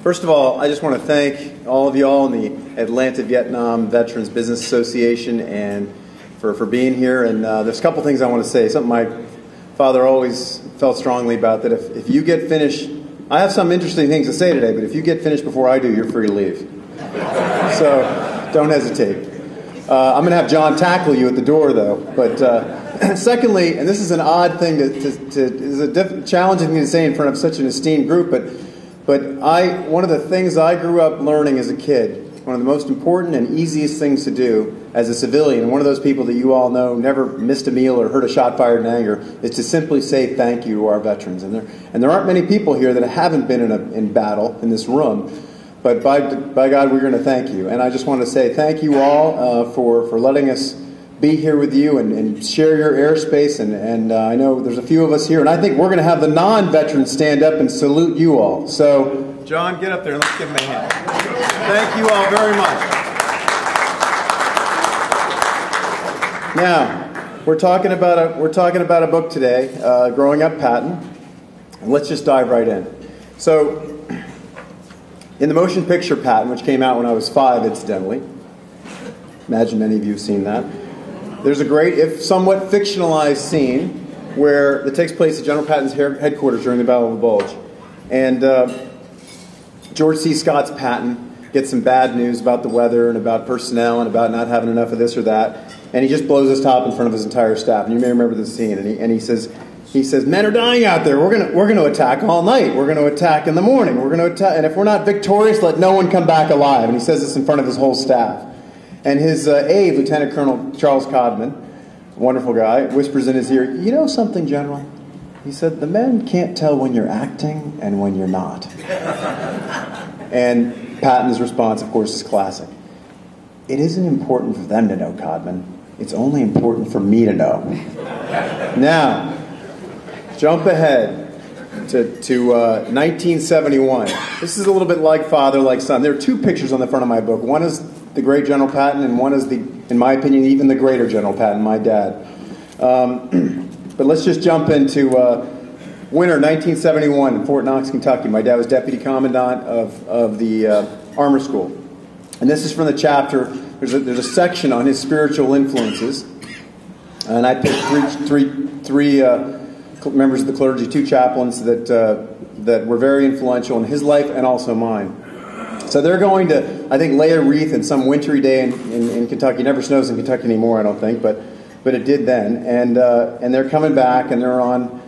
First of all, I just want to thank all of y'all in the Atlanta Vietnam Veterans Business Association and for being here. And there's a couple things I want to say. Something my father always felt strongly about, that if you get finished, I have some interesting things to say today, but if you get finished before I do, you're free to leave. So don't hesitate. I'm going to have John tackle you at the door, though. But secondly, and this is an odd thing is a challenging thing to say in front of such an esteemed group, but one of the things I grew up learning as a kid, one of the most important and easiest things to do as a civilian, and one of those people that you all know never missed a meal or heard a shot fired in anger, is to simply say thank you to our veterans. And there aren't many people here that haven't been in battle in this room, but by God, we're going to thank you. And I just want to say thank you all for letting us be here with you and share your airspace. And I know there's a few of us here, and I think we're going to have the non-veterans stand up and salute you all. So, John, get up there and let's give him a hand. Thank you all very much. Now, we're talking about a book today, Growing Up, Patton. And let's just dive right in. So, in the motion picture Patton, which came out when I was 5, incidentally, imagine many of you have seen that. There's a great, if somewhat fictionalized scene where it takes place at General Patton's headquarters during the Battle of the Bulge. And George C. Scott's Patton gets some bad news about the weather and about personnel and about not having enough of this or that. And he just blows his top in front of his entire staff. And you may remember this scene. And he says, men are dying out there. We're going to attack all night. We're going to attack in the morning. We're going to attack. And if we're not victorious, let no one come back alive. And he says this in front of his whole staff. And his aide, Lieutenant Colonel Charles Codman, wonderful guy, whispers in his ear, "You know something, General?" He said, "The men can't tell when you're acting and when you're not." And Patton's response, of course, is classic. "It isn't important for them to know, Codman. It's only important for me to know." Now, jump ahead to 1971. This is a little bit like father, like son. There are 2 pictures on the front of my book. One is the great General Patton, and one is in my opinion, even the greater General Patton, my dad. But let's just jump into winter 1971 in Fort Knox, Kentucky. My dad was deputy commandant of the armor school, and this is from the chapter. There's a section on his spiritual influences, and I picked three members of the clergy, 2 chaplains that were very influential in his life and also mine. So they're going to, I think, lay a wreath in some wintry day in Kentucky. It never snows in Kentucky anymore, I don't think, but it did then. And they're coming back, and they're on,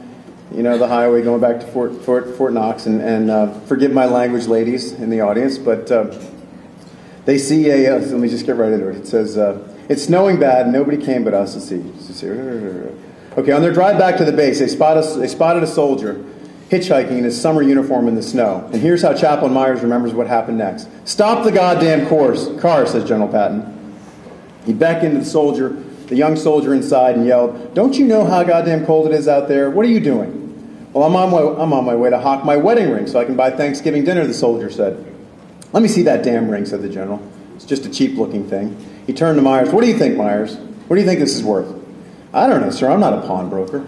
the highway going back to Fort Knox. And forgive my language, ladies in the audience, but they see let me just get right into it. It says, "It's snowing bad, and nobody came but us." Let's see. Okay, on their drive back to the base, they spotted a soldier hitchhiking in his summer uniform in the snow. And here's how Chaplain Myers remembers what happened next. "Stop the goddamn car," says General Patton. He beckoned to the young soldier inside, and yelled, "Don't you know how goddamn cold it is out there? What are you doing?" "Well, I'm on my way to hawk my wedding ring so I can buy Thanksgiving dinner," the soldier said. "Let me see that damn ring," said the general. "It's just a cheap-looking thing." He turned to Myers. "What do you think, Myers? What do you think this is worth?" "I don't know, sir. I'm not a pawnbroker."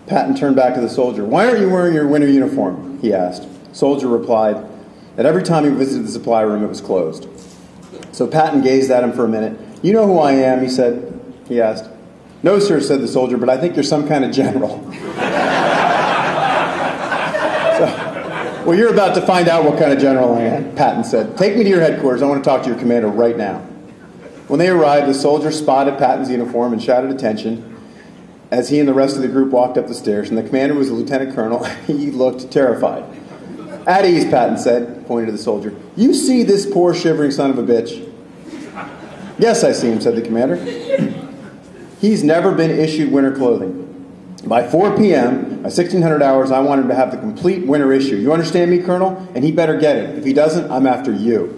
Patton turned back to the soldier. "Why aren't you wearing your winter uniform?" he asked. Soldier replied that every time he visited the supply room, it was closed. So Patton gazed at him for a minute. "You know who I am?" he asked. "No, sir," said the soldier, "but I think you're some kind of general." "Well, you're about to find out what kind of general I am," Patton said. "Take me to your headquarters. I want to talk to your commander right now." When they arrived, the soldier spotted Patton's uniform and shouted attention as he and the rest of the group walked up the stairs, and the commander was a lieutenant colonel. He looked terrified. "At ease," Patton said, pointing to the soldier. "You see this poor shivering son of a bitch?" "Yes, I see him," said the commander. "He's never been issued winter clothing. By 4 p.m., by 1600 hours, I want him to have the complete winter issue. You understand me, Colonel? And he better get it. If he doesn't, I'm after you."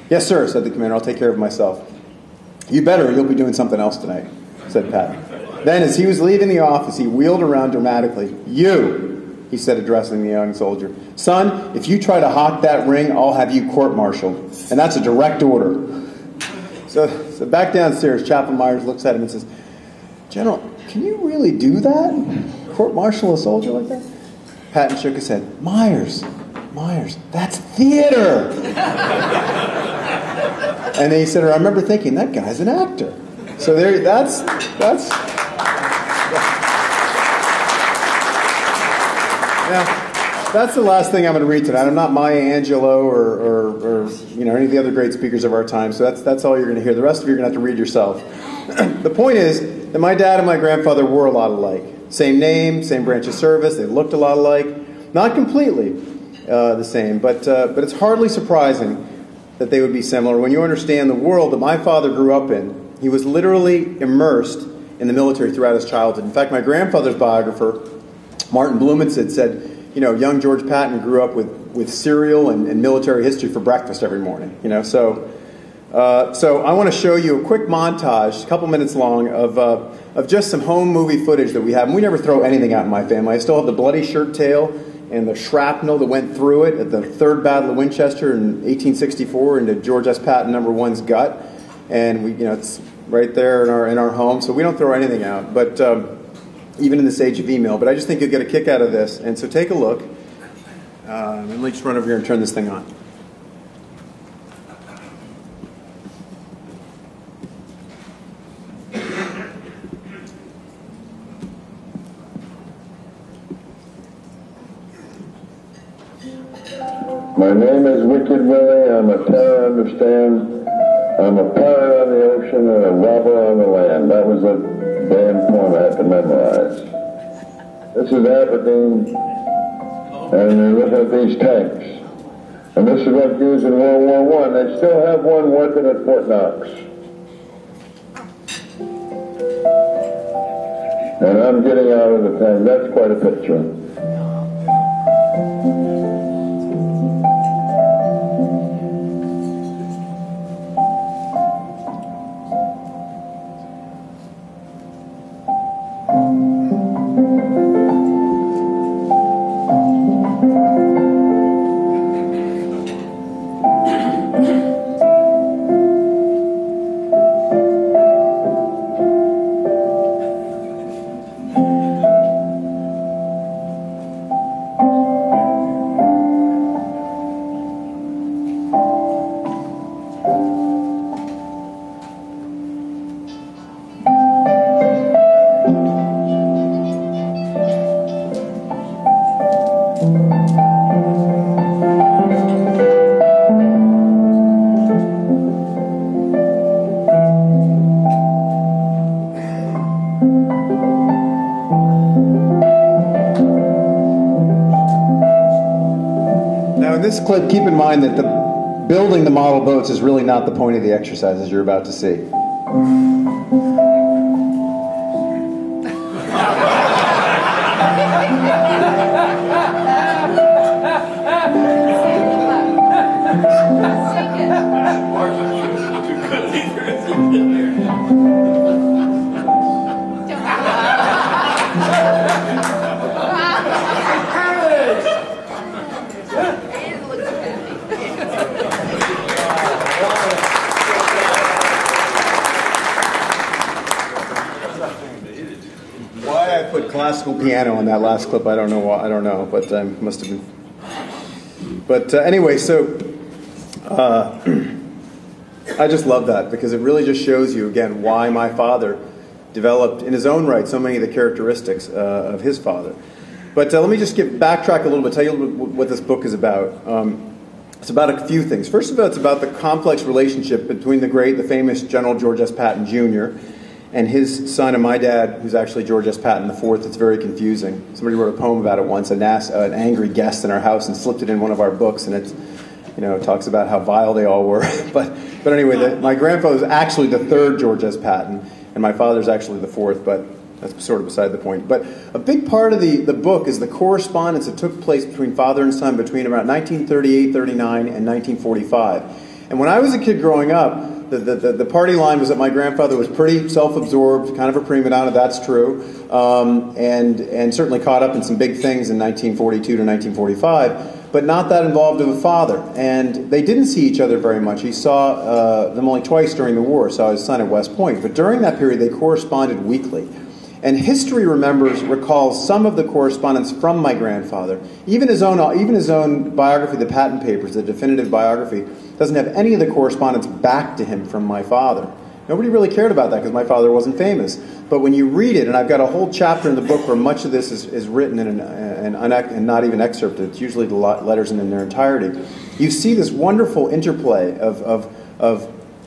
"Yes, sir," said the commander. "I'll take care of myself." "You better, or you'll be doing something else tonight," said Patton. Then, as he was leaving the office, he wheeled around dramatically. "You," he said, addressing the young soldier. "Son, if you try to hawk that ring, I'll have you court-martialed. And that's a direct order." So back downstairs, Chaplain Myers looks at him and says, "General, can you really do that? Court-martial a soldier like that?" Patton shook his head. "Myers, Myers, that's theater. And he said, I remember thinking, that guy's an actor. So there, that's. Now, that's the last thing I'm going to read tonight. I'm not Maya Angelou or any of the other great speakers of our time. So that's all you're going to hear. The rest of you are going to have to read yourself. The point is that my dad and my grandfather were a lot alike. Same name, same branch of service. They looked a lot alike. Not completely the same, but it's hardly surprising that they would be similar when you understand the world that my father grew up in. He was literally immersed in the military throughout his childhood. In fact, my grandfather's biographer, Martin Blumensid, said, young George Patton grew up with cereal and military history for breakfast every morning. So I want to show you a quick montage, a couple minutes long, of just some home movie footage that we have. And we never throw anything out in my family. I still have the bloody shirt tail and the shrapnel that went through it at the Third Battle of Winchester in 1864 into George S. Patton No. 1's gut, and it's right there in our home. So we don't throw anything out, but even in this age of email. But I just think you'll get a kick out of this, and so take a look. And let me just run over here and turn this thing on. My name is Wicked Willie. I'm a terror, understand. I'm a pirate on the ocean and a robber on the land. That was a damn poem I had to memorize. This is Aberdeen, and you're looking at these tanks. And this is what used in World War I. They still have one working at Fort Knox. And I'm getting out of the tank. That's quite a picture. This clip, keep in mind that building the model boats is really not the point of the exercises you're about to see. Classical piano in that last clip. I don't know why. I don't know, but I must have been. But anyway, so I just love that because it really just shows you again why my father developed in his own right so many of the characteristics of his father. But let me just backtrack a little bit, tell you a little bit what this book is about. It's about a few things. First of all, it's about the complex relationship between the famous General George S. Patton Jr. and his son and my dad, who's actually George S. Patton IV. It's very confusing. Somebody wrote a poem about it once, an angry guest in our house, and slipped it in one of our books, and it talks about how vile they all were. but anyway, my grandfather was actually the third George S. Patton, and my father's actually the fourth, but that's sort of beside the point. But a big part of the book is the correspondence that took place between father and son between about 1938, 39, and 1945. And when I was a kid growing up, the party line was that my grandfather was pretty self-absorbed, kind of a prima donna, that's true, and certainly caught up in some big things in 1942 to 1945, but not that involved of a father. And they didn't see each other very much. He saw them only twice during the war, saw his son at West Point. But during that period, they corresponded weekly. And history recalls some of the correspondence from my grandfather. Even his own biography, the Patton Papers, the definitive biography, doesn't have any of the correspondence back to him from my father. Nobody really cared about that because my father wasn't famous. But when you read it, and I've got a whole chapter in the book where much of this is written and not even excerpted, it's usually the letters in their entirety, you see this wonderful interplay of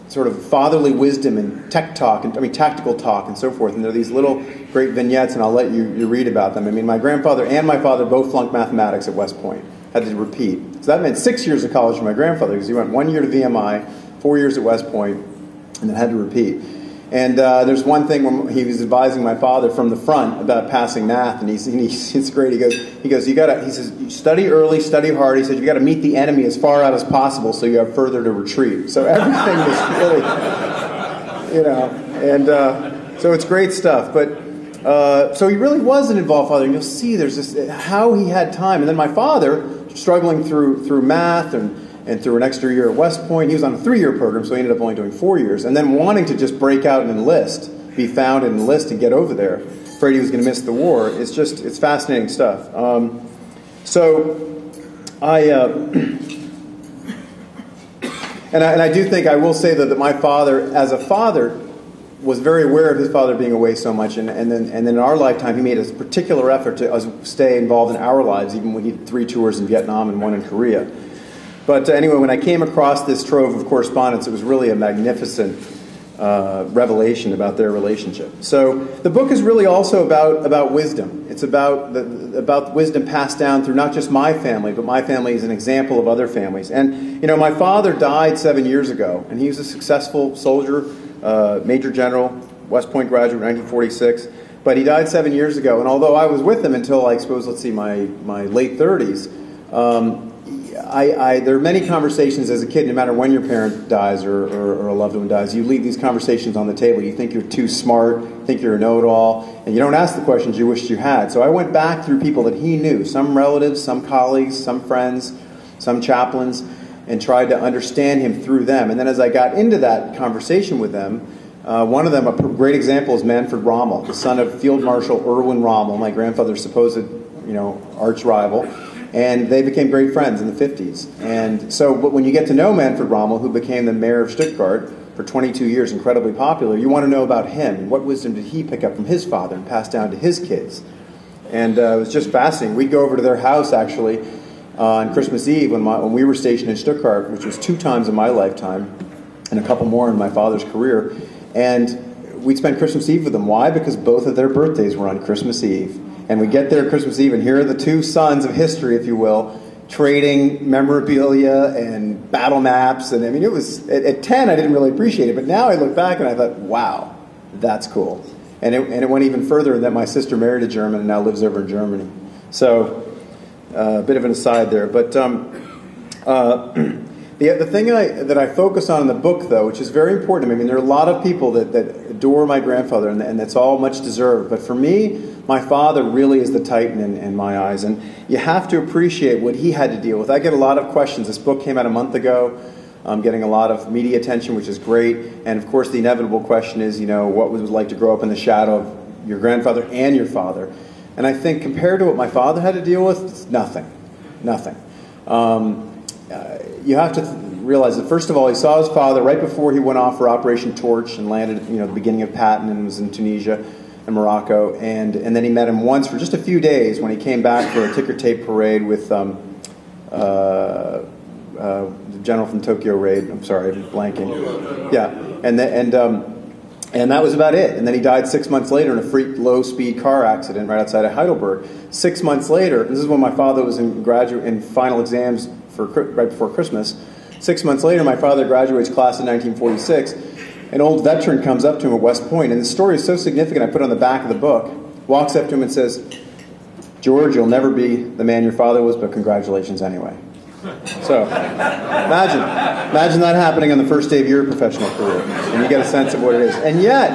sort of fatherly wisdom and tactical talk and so forth. And there are these little great vignettes, and I'll let you read about them. I mean, my grandfather and my father both flunked mathematics at West Point, had to repeat. So that meant 6 years of college for my grandfather because he went 1 year to VMI, 4 years at West Point, and then had to repeat. And there's one thing when he was advising my father from the front about passing math, and it's great. He goes, he says, you study early, study hard. He said, you got to meet the enemy as far out as possible so you have further to retreat. So everything was really, and so it's great stuff. But so he really was an involved father, and you'll see there's this how he had time. And then my father, struggling through math and through an extra year at West Point. He was on a 3-year program, so he ended up only doing 4 years. And then wanting to just break out and enlist, be found and enlist and get over there, afraid he was going to miss the war. It's fascinating stuff. And I do think I will say that my father, as a father, was very aware of his father being away so much, and then in our lifetime, he made a particular effort to stay involved in our lives, even when he did 3 tours in Vietnam and 1 in Korea. But anyway, when I came across this trove of correspondence, it was really a magnificent revelation about their relationship. So the book is really also about wisdom. It's about wisdom passed down through not just my family, but my family is an example of other families. And, my father died 7 years ago, and he was a successful soldier, Major General, West Point graduate, 1946. But he died 7 years ago, and although I was with him until, I suppose, my late 30s, there are many conversations as a kid, no matter when your parent dies or a loved one dies, you leave these conversations on the table. You think you're too smart, think you're a know-it-all, and you don't ask the questions you wished you had. So I went back through people that he knew, some relatives, some colleagues, some friends, some chaplains, and tried to understand him through them. And then as I got into that conversation with them, one of them, a great example, is Manfred Rommel, the son of Field Marshal Erwin Rommel, my grandfather's supposed, arch rival. And they became great friends in the 50s. And so, but when you get to know Manfred Rommel, who became the mayor of Stuttgart for 22 years, incredibly popular, you want to know about him. What wisdom did he pick up from his father and pass down to his kids? And it was just fascinating. We'd go over to their house, actually, on Christmas Eve when we were stationed in Stuttgart, which was 2 times in my lifetime, and a couple more in my father's career. And we'd spend Christmas Eve with them. Why? Because both of their birthdays were on Christmas Eve. And we get there Christmas Eve, and here are the 2 sons of history, if you will, trading memorabilia and battle maps. And I mean, it was, at 10, I didn't really appreciate it, but now I look back and I thought, wow, that's cool. And it went even further in that my sister married a German and now lives over in Germany. So, a bit of an aside there. But the thing that I focus on in the book, though, which is very important to me, I mean, there are a lot of people that adore my grandfather, and that's all much deserved. But for me, my father really is the titan in my eyes. And you have to appreciate what he had to deal with. I get a lot of questions. This book came out a month ago. I'm getting a lot of media attention, which is great. And, of course, the inevitable question is, what was it like to grow up in the shadow of your grandfather and your father? And I think compared to what my father had to deal with, it's nothing. Nothing. You have to realize that, first of all, he saw his father right before he went off for Operation Torch and landed at the beginning of Patton and was in Tunisia and Morocco. And then he met him once for just a few days when he came back for a ticker tape parade with the general from Tokyo Raid. I'm sorry, I'm blanking. Yeah, and that was about it. And then he died 6 months later in a freak low-speed car accident right outside of Heidelberg. 6 months later, this is when my father was in final exams right before Christmas. 6 months later, my father graduates class in 1946. An old veteran comes up to him at West Point, and the story is so significant, I put it on the back of the book, walks up to him and says, "George, you'll never be the man your father was, but congratulations anyway." So, imagine that happening on the first day of your professional career, and you get a sense of what it is. And yet,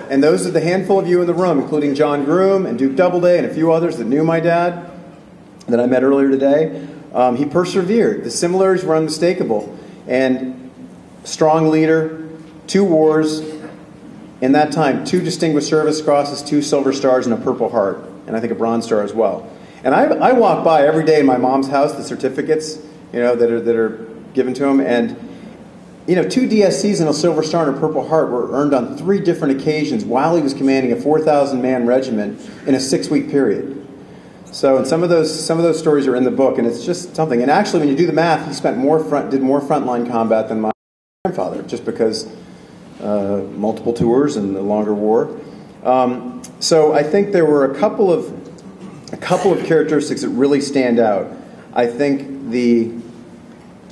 and those are the handful of you in the room, including John Groom and Duke Doubleday and a few others that knew my dad, that I met earlier today, he persevered. The similarities were unmistakable. And strong leader, 2 wars, in that time, 2 Distinguished Service Crosses, 2 Silver Stars, and a Purple Heart, and I think a Bronze Star as well. And I walk by every day in my mom's house, the certificates, that are given to him, and 2 DSCs and a Silver Star and a Purple Heart were earned on 3 different occasions while he was commanding a 4,000-man regiment in a 6-week period. So, and some of those stories are in the book, and it's just something. And actually, when you do the math, he did more frontline combat than my grandfather, just because multiple tours and the longer war. So, I think there were a couple of characteristics that really stand out. I think the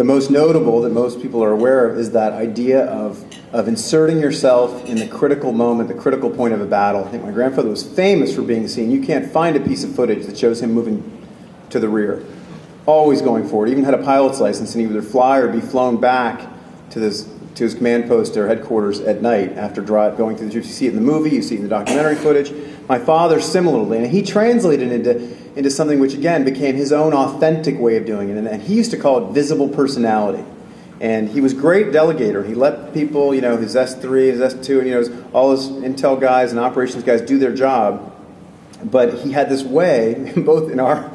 most notable that most people are aware of is that idea of inserting yourself in the critical moment, the critical point of a battle. I think my grandfather was famous for being seen. You can't find a piece of footage that shows him moving to the rear, always going forward. He even had a pilot's license, and he would either fly or be flown back to his command post or headquarters at night after going through the troops. You see it in the movie, you see it in the documentary footage. My father similarly, and he translated into something which again became his own authentic way of doing it, and he used to call it visible personality. And he was a great delegator. He let people, his S3, his S2, and all his intel guys and operations guys do their job. But he had this way, both in our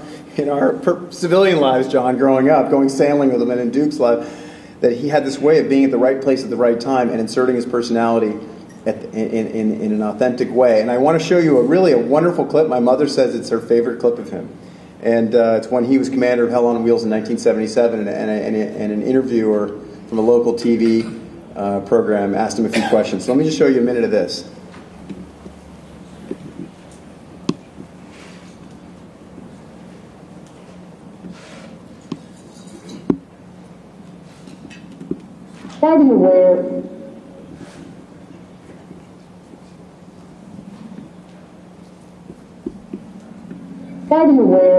civilian lives, John, growing up, going sailing with him, and in Duke's life, that he had this way of being at the right place at the right time and inserting his personality in an authentic way. And I want to show you a wonderful clip. My mother says it's her favorite clip of him. And it's when he was commander of Hell on Wheels in 1977, and an interviewer from a local TV program asked him a few questions. So let me just show you a minute of this. Why do you wear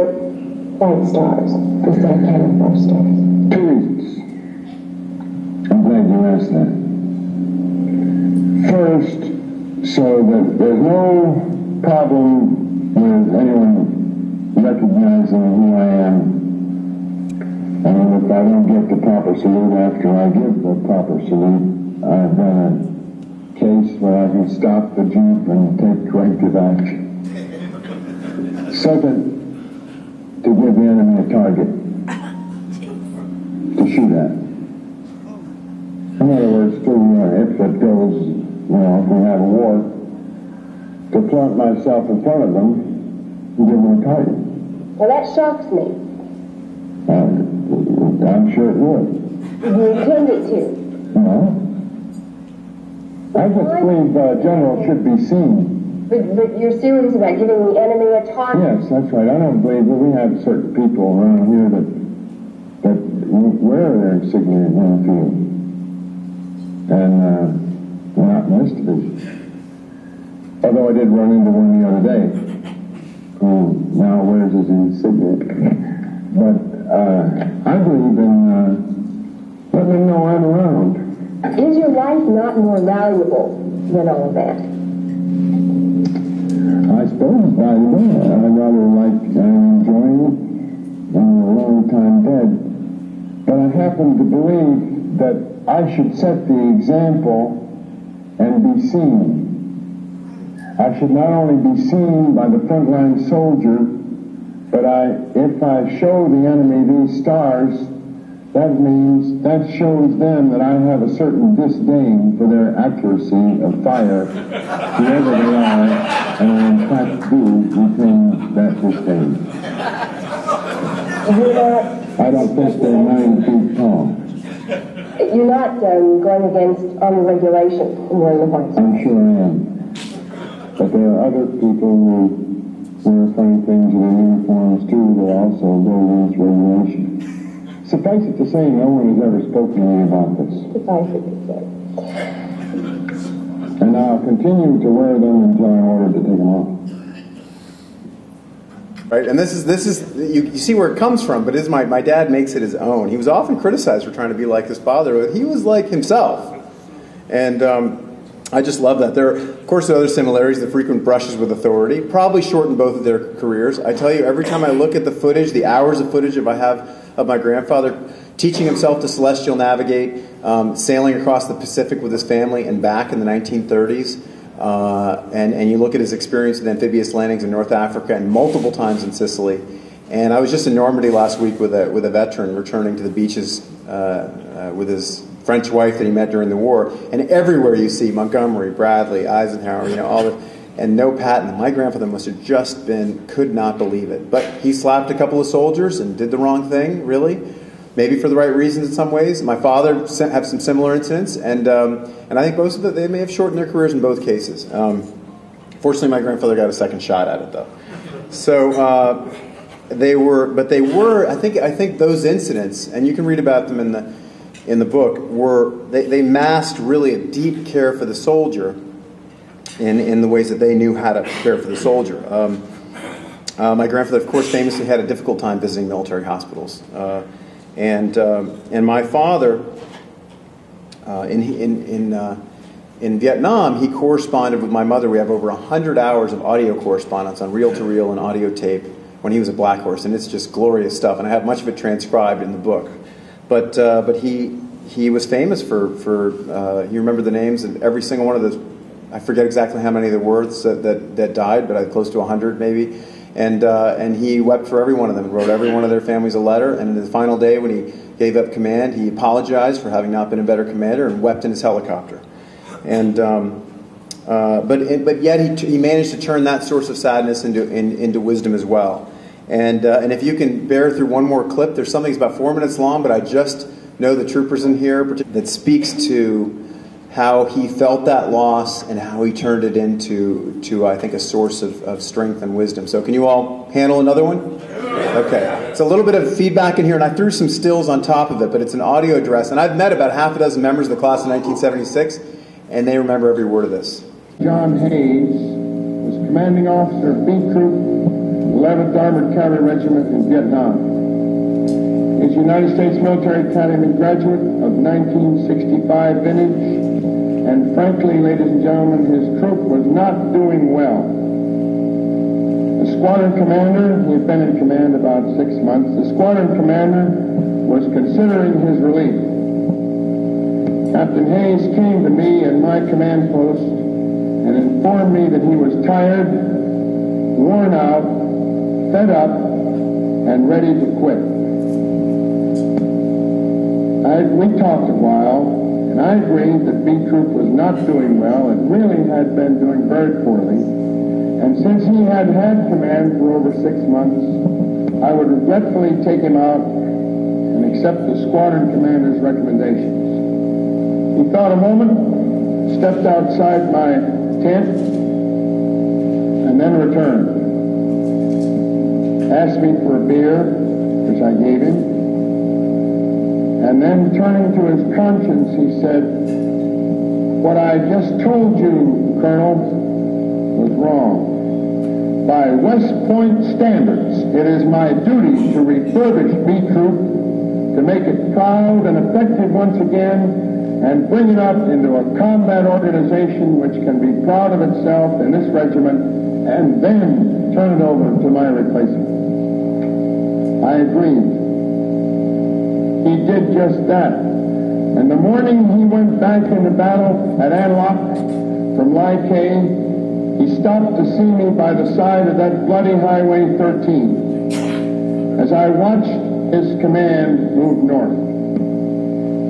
white stars instead of camouflage stars? 2 reasons. I'm glad you asked that. First, so that there's no problem with anyone recognizing who I am. And if I don't get the proper salute after I give the proper salute, I've done a case where I can stop the Jeep and take corrective action. Second, to give the enemy a target to shoot at. In other words, if it goes, if we have a war, to plant myself in front of them and give them a target. Well, that shocks me. I'm sure it would. Did you intend it to? No. I just believe generals should be seen. But you're serious about giving the enemy a target? Yes, that's right. I don't believe that we have certain people around here that wear their insignia in the field. And not in this division. Although I did run into one the other day who now wears his insignia. But I believe in letting them know I'm around. Is your life not more valuable than all of that? I suppose it's valuable. I'm enjoying it. I'm a long time dead. But I happen to believe that I should set the example and be seen. I should not only be seen by the frontline soldier, but if I show the enemy these stars, that shows them that I have a certain disdain for their accuracy of fire, whoever they are, and I in fact do retain that disdain. I don't think they're 9 feet tall. You're not going against Army regulations in wearing the white stars? I'm sure I am. But there are other people who wear funny things in their uniforms too that also go against regulations. Suffice it to say, no one has ever spoken to me about this. Suffice it to say. And I'll continue to wear them until I'm ordered to take them off. Right, and this is you see where it comes from, but my dad makes it his own. He was often criticized for trying to be like his father, but he was like himself. And I just love that. There are, of course, other similarities, the frequent brushes with authority, probably shortened both of their careers. I tell you, every time I look at the footage, the hours of footage I have of my grandfather teaching himself to celestial navigate, sailing across the Pacific with his family and back in the 1930s, And you look at his experience with amphibious landings in North Africa and multiple times in Sicily. And I was just in Normandy last week with a veteran returning to the beaches with his French wife that he met during the war. And everywhere you see Montgomery, Bradley, Eisenhower, all the, and no Patton. My grandfather must have just could not believe it. But he slapped a couple of soldiers and did the wrong thing, really. Maybe for the right reasons in some ways. My father had some similar incidents, and I think most of it, they may have shortened their careers in both cases. Fortunately, my grandfather got a second shot at it, though. So they were. I think those incidents, and you can read about them in the book, they masked really a deep care for the soldier in the ways that they knew how to care for the soldier. My grandfather, of course, famously had a difficult time visiting military hospitals. And my father, in Vietnam, he corresponded with my mother. We have over 100 hours of audio correspondence on reel-to-reel and audio tape when he was at Black Horse, and it's just glorious stuff. And I have much of it transcribed in the book. But he was famous for you remember the names of every single one of those. I forget exactly how many of the words that died, but close to 100 maybe. And he wept for every one of them and wrote every one of their families a letter. And in the final day when he gave up command, he apologized for having not been a better commander and wept in his helicopter. And but yet he managed to turn that source of sadness into wisdom as well. And if you can bear through one more clip, there's something that's about 4 minutes long, but I just know the troopers in here that speaks to how he felt that loss and how he turned it into I think, a source of strength and wisdom. So can you all handle another one? Okay. It's a little bit of feedback in here, and I threw some stills on top of it, but it's an audio address. And I've met about half a dozen members of the class of 1976, and they remember every word of this. John Hayes was commanding officer of B Troop, 11th Armored Cavalry Regiment in Vietnam. He's a United States Military Academy graduate of 1965 vintage. And frankly, ladies and gentlemen, his troop was not doing well. The squadron commander, he'd been in command about 6 months, the squadron commander was considering his relief. Captain Hayes came to me in my command post and informed me that he was tired, worn out, fed up, and ready to quit. We talked a while, and I agreed that B Troop was not doing well. It really had been doing very poorly. And since he had command for over 6 months, I would regretfully take him out and accept the squadron commander's recommendations. He thought a moment, stepped outside my tent, and then returned. Asked me for a beer, which I gave him. And then turning to his conscience, he said, "What I just told you, Colonel, was wrong. By West Point standards, it is my duty to refurbish B Troop, to make it proud and effective once again, and bring it up into a combat organization which can be proud of itself in this regiment, and then turn it over to my replacement." I agreed. He did just that. And the morning he went back into battle at Anlock from Lai Kay, he stopped to see me by the side of that bloody Highway 13 as I watched his command move north.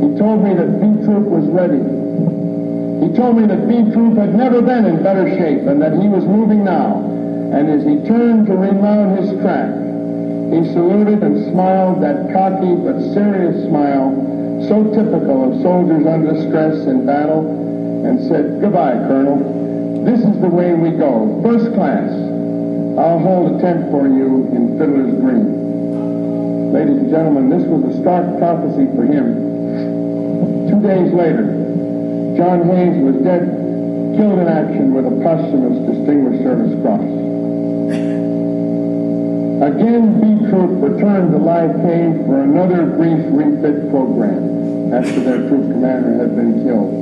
He told me that B Troop was ready. He told me that B Troop had never been in better shape and that he was moving now. And as he turned to remount his track, he saluted and smiled that cocky but serious smile so typical of soldiers under stress in battle and said, "Goodbye, Colonel. This is the way we go. First class. I'll hold a tent for you in Fiddler's Green." Ladies and gentlemen, this was a stark prophecy for him. 2 days later, John Hayes was dead, killed in action with a posthumous Distinguished Service Cross. Again, B Troop returned to Lai Kay for another brief refit program after their troop commander had been killed.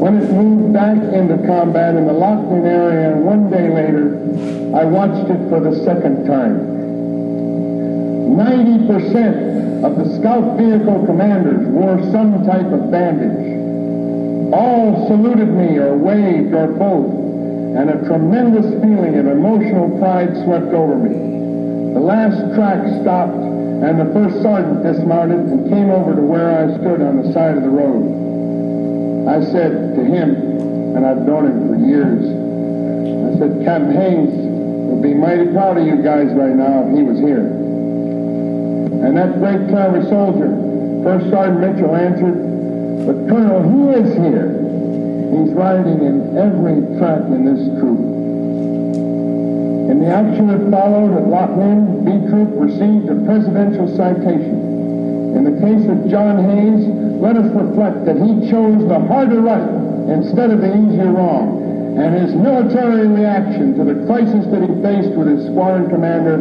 When it moved back into combat in the Lachlan area 1 day later, I watched it for the second time. 90% of the scout vehicle commanders wore some type of bandage. All saluted me or waved or both, and a tremendous feeling of emotional pride swept over me. The last track stopped, and the first sergeant dismounted and came over to where I stood on the side of the road. I said to him, and I've known him for years, I said, Captain Hayes would be mighty proud of you guys right now if he was here. And that great clever soldier, First Sergeant Mitchell, answered, but Colonel, he is here. He's riding in every track in this troop. In the action that followed at Lot Lynn, B Troop received a presidential citation. In the case of John Hayes, let us reflect that he chose the harder right instead of the easier wrong, and his military reaction to the crisis that he faced with his squadron commander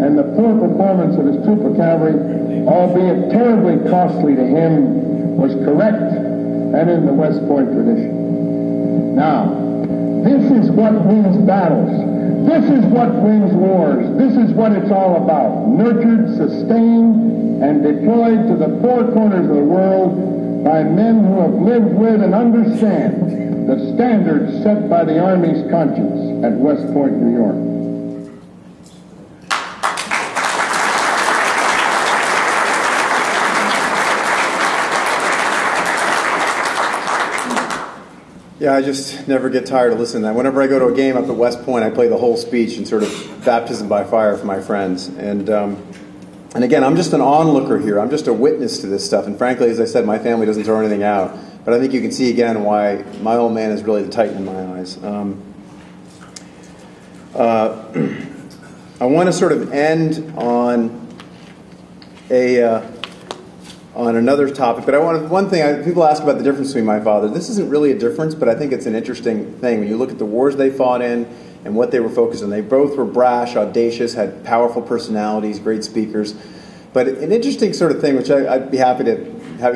and the poor performance of his troop of cavalry, albeit terribly costly to him, was correct and in the West Point tradition. Now, this is what wins battles. This is what wins wars. This is what it's all about. Nurtured, sustained, and deployed to the four corners of the world by men who have lived with and understand the standards set by the Army's conscience at West Point, New York. Yeah, I just never get tired of listening to that. Whenever I go to a game up at West Point, I play the whole speech and sort of baptism by fire for my friends. And again, I'm just an onlooker here. I'm just a witness to this stuff. And frankly, as I said, my family doesn't throw anything out. But I think you can see again why my old man is really the Titan in my eyes. I want to sort of end on another topic, but I wanted one thing. People ask about the difference between my father. This isn't really a difference, but I think it's an interesting thing when you look at the wars they fought in and what they were focused on. They both were brash, audacious, had powerful personalities, great speakers. But an interesting sort of thing, which I'd be happy to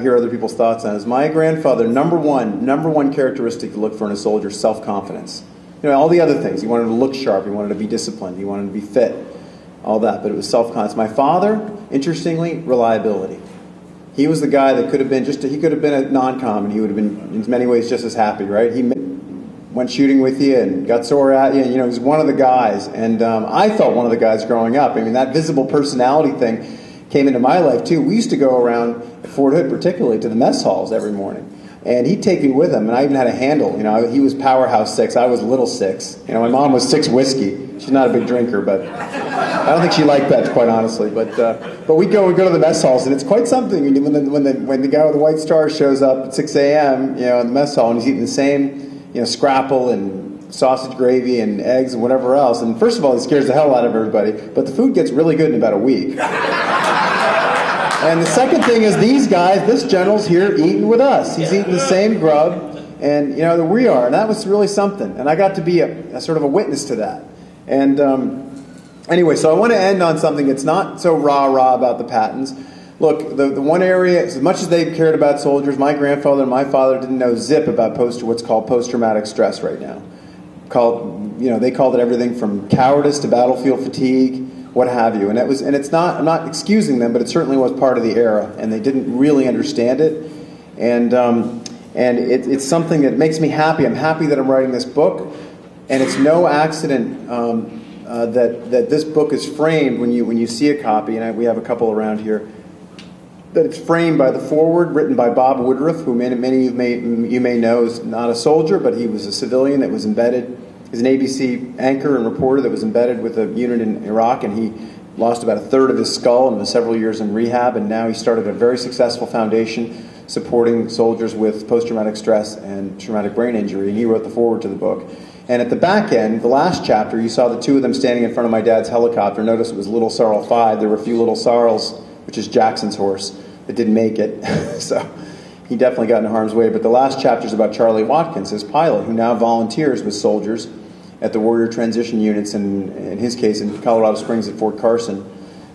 hear other people's thoughts on, is my grandfather. Number one characteristic to look for in a soldier: self-confidence. You know, all the other things. He wanted to look sharp. He wanted to be disciplined. He wanted to be fit. All that, but it was self-confidence. My father, interestingly, reliability. He was the guy that could have been he could have been a non-com, and he would have been in many ways just as happy, right? He went shooting with you and got sore at you. You know, he was one of the guys, and I felt one of the guys growing up. I mean, that visible personality thing came into my life too. We used to go around at Fort Hood, particularly, to the mess halls every morning, and he'd take me with him, and I even had a handle. You know, he was Powerhouse 6, I was Little 6. You know, my mom was 6 whiskey. She's not a big drinker, but I don't think she liked that, quite honestly. But we'd go to the mess halls, and it's quite something when the guy with the white star shows up at 6 a.m. You know, in the mess hall, and he's eating the same, you know, scrapple and sausage gravy and eggs and whatever else. And first of all, he scares the hell out of everybody. But the food gets really good in about a week. And the second thing is these guys, this general's here eating with us. He's eating the same grub, and you know that we are, and that was really something. And I got to be a sort of a witness to that. And anyway, so I want to end on something that's not so rah-rah about the Pattons. Look, the one area, as much as they cared about soldiers, my grandfather and my father didn't know zip about what's called post-traumatic stress right now. They called it everything from cowardice to battlefield fatigue, what have you. And it's not, I'm not excusing them, but it certainly was part of the era, and they didn't really understand it. And it's something that makes me happy. I'm happy that I'm writing this book. And it's no accident that this book is framed when you see a copy, and we have a couple around here, that it's framed by the foreword written by Bob Woodruff, who many of you may know is not a soldier, but he was a civilian that was embedded. He's an ABC anchor and reporter that was embedded with a unit in Iraq, and he lost about a third of his skull and was several years in rehab, and now he started a very successful foundation supporting soldiers with post-traumatic stress and traumatic brain injury, and he wrote the foreword to the book. And at the back end, the last chapter, you saw the two of them standing in front of my dad's helicopter. Notice it was Little Sorrel 5. There were a few Little Sorrels, which is Jackson's horse, that didn't make it. So he definitely got in harm's way. But the last chapter is about Charlie Watkins, his pilot, who now volunteers with soldiers at the Warrior Transition Units, and in his case in Colorado Springs at Fort Carson,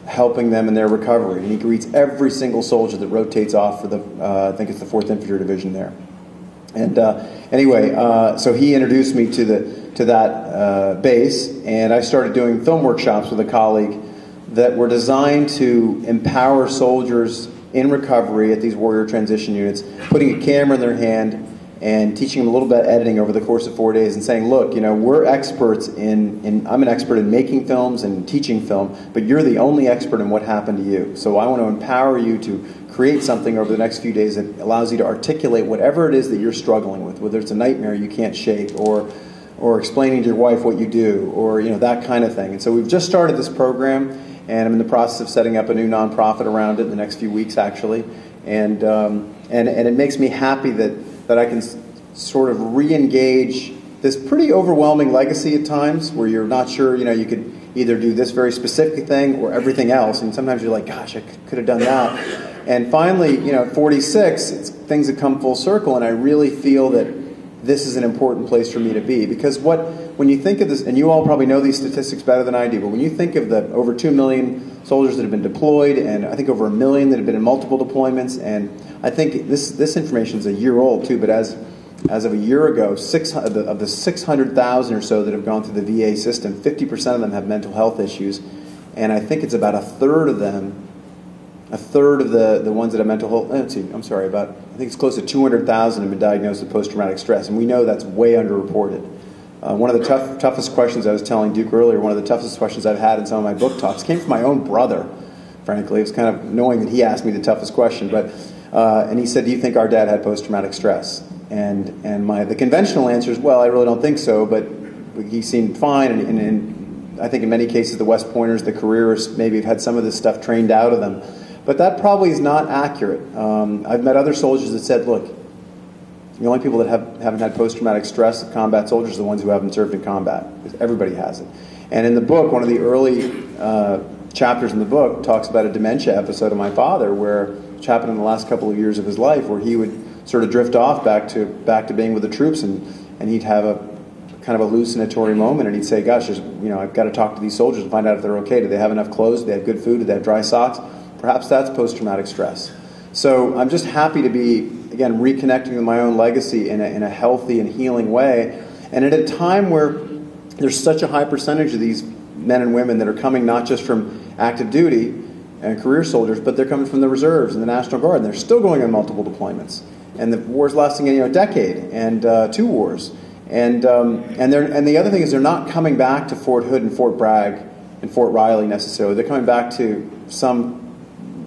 helping them in their recovery. And he greets every single soldier that rotates off for I think it's the 4th Infantry Division there. And anyway, so he introduced me to that base, and I started doing film workshops with a colleague that were designed to empower soldiers in recovery at these warrior transition units, putting a camera in their hand and teaching them a little bit of editing over the course of 4 days and saying, look, we're experts I'm an expert in making films and teaching film, but you're the only expert in what happened to you. So I want to empower you to create something over the next few days that allows you to articulate whatever it is that you're struggling with, whether it's a nightmare you can't shake, or explaining to your wife what you do, or that kind of thing. And so we've just started this program, and I'm in the process of setting up a new nonprofit around it in the next few weeks, actually. And it makes me happy that I can sort of re-engage this pretty overwhelming legacy at times, where you're not sure, you could either do this very specific thing or everything else, and sometimes you're like, gosh, I could have done that. And finally, at 46, things have come full circle, and I really feel that this is an important place for me to be. Because when you think of this, and you all probably know these statistics better than I do, but when you think of the over 2 million soldiers that have been deployed, and I think over 1 million that have been in multiple deployments, and I think this information is a year old too, but as of a year ago, of the 600,000 or so that have gone through the VA system, 50% of them have mental health issues, and I think it's about a third of the ones that have mental health, I think it's close to 200,000 have been diagnosed with post-traumatic stress, and we know that's way underreported. One of the toughest questions, I was telling Duke earlier, one of the toughest questions I've had in some of my book talks came from my own brother, frankly. It was kind of annoying that he asked me the toughest question, and he said, do you think our dad had post-traumatic stress? And the conventional answer is, well, I really don't think so, but he seemed fine, and I think in many cases the West Pointers, the careerists, maybe have had some of this stuff trained out of them. But that probably is not accurate. I've met other soldiers that said, look, the only people that haven't had post-traumatic stress of combat soldiers are the ones who haven't served in combat. Because everybody has it. And in the book, one of the early chapters in the book talks about a dementia episode of my father, which happened in the last couple of years of his life, where he would sort of drift off back to being with the troops, and he'd have a kind of hallucinatory moment, and he'd say, gosh, I've got to talk to these soldiers and find out if they're okay. Do they have enough clothes? Do they have good food? Do they have dry socks? Perhaps that's post-traumatic stress. So I'm just happy to be, again, reconnecting with my own legacy in a healthy and healing way, and at a time where there's such a high percentage of these men and women that are coming not just from active duty and career soldiers, but they're coming from the reserves and the National Guard, and they're still going on multiple deployments. And the war's lasting a decade, and 2 wars. And the other thing is they're not coming back to Fort Hood and Fort Bragg and Fort Riley necessarily. They're coming back to some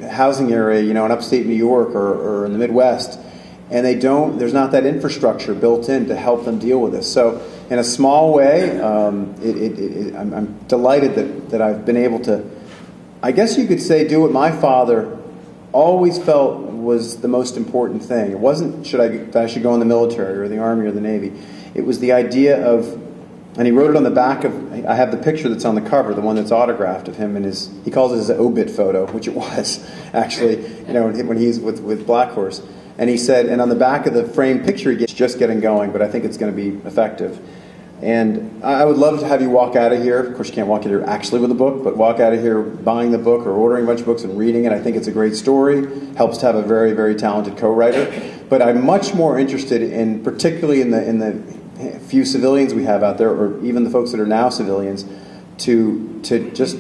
housing area, in upstate New York or in the Midwest, and there's not that infrastructure built in to help them deal with this. So in a small way, I'm delighted that I've been able to, I guess you could say, do what my father always felt was the most important thing. It wasn't that I should go in the military or the Army or the Navy. It was the idea of, and he wrote it on the back of, I have the picture that's on the cover, the one that's autographed of him, and he calls it his obit photo, which it was, actually, when he's with Black Horse. And he said, and on the back of the framed picture, it's just getting going, but I think it's going to be effective. And I would love to have you walk out of here. Of course, you can't walk out of here actually with a book, but walk out of here buying the book or ordering a bunch of books and reading it. I think it's a great story. Helps to have a very, very talented co-writer. But I'm much more interested in, particularly in the few civilians we have out there, or even the folks that are now civilians, to just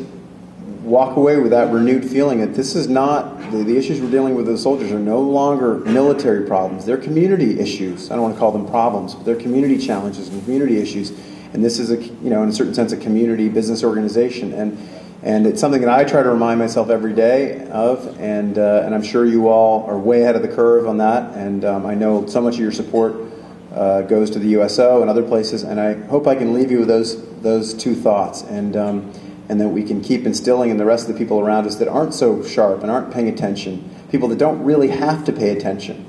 walk away with that renewed feeling that this is not, the issues we're dealing with as soldiers are no longer military problems. They're community issues. I don't want to call them problems, but they're community challenges and community issues. And this is, in a certain sense, a community business organization. And it's something that I try to remind myself every day of, and I'm sure you all are way ahead of the curve on that. And I know so much of your support goes to the USO and other places, and I hope I can leave you with those 2 thoughts, and that we can keep instilling in the rest of the people around us that aren't so sharp and aren't paying attention, people that don't really have to pay attention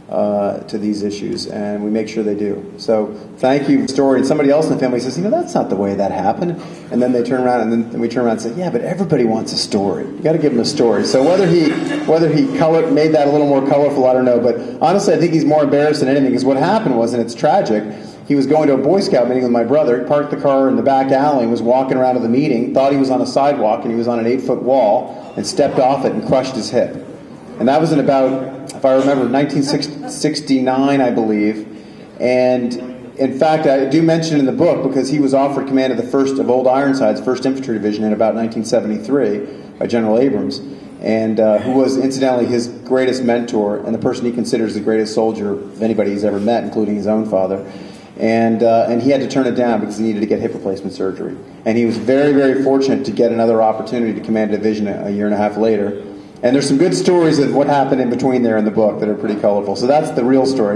to these issues, and we make sure they do. So thank you for the story. And somebody else in the family says, that's not the way that happened. And then they turn around, and then we turn around and say, yeah, but everybody wants a story. You got to give them a story. So whether he made that a little more colorful, I don't know. But honestly, I think he's more embarrassed than anything, because what happened was, and it's tragic, he was going to a Boy Scout meeting with my brother. He parked the car in the back alley and was walking around to the meeting, thought he was on a sidewalk, and he was on an 8-foot wall, and stepped off it and crushed his hip. And that was in about, if I remember, 1969, I believe. And in fact, I do mention in the book, because he was offered command of the 1st of Old Ironsides, 1st Infantry Division, in about 1973 by General Abrams. and who was incidentally his greatest mentor and the person he considers the greatest soldier of anybody he's ever met, including his own father. And he had to turn it down because he needed to get hip replacement surgery. And he was very, very fortunate to get another opportunity to command a division a year and a half later. And there's some good stories of what happened in between there in the book that are pretty colorful. So that's the real story.